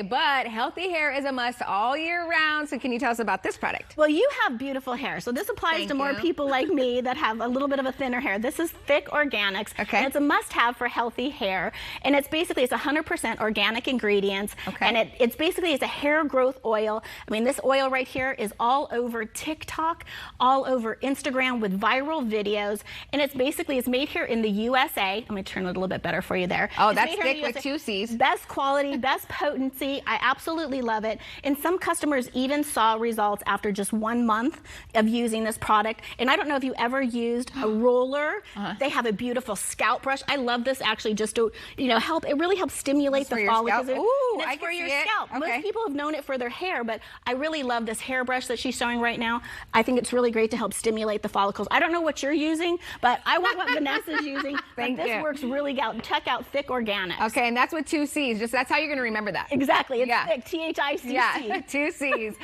But healthy hair is a must all year round. So can you tell us about this product? Well, you have beautiful hair, so this applies to more people like me that have a little bit of a thinner hair. This is Thicc Organics, and it's a must-have for healthy hair. And it's 100% organic ingredients, and it's a hair growth oil. I mean, this oil right here is all over TikTok, all over Instagram with viral videos, and it's made here in the USA. Let me turn it a little bit better for you there. Oh, that's Thicc with 2 C's. Best quality, best potency. I absolutely love it. And some customers even saw results after just 1 month of using this product. And I don't know if you ever used a roller. They have a beautiful scalp brush. I love this actually just to, help. It really helps stimulate the follicles. Ooh, it's for your scalp. Most people have known it for their hair, but I really love this hairbrush that she's showing right now. I think it's really great to help stimulate the follicles. I don't know what you're using, but I want what Vanessa's using. This works really well. Check out Thicc Organics. Okay, and that's with 2 C's. That's how you're going to remember that. Exactly. It's Thicc, Thicc. Yeah, 2 C's.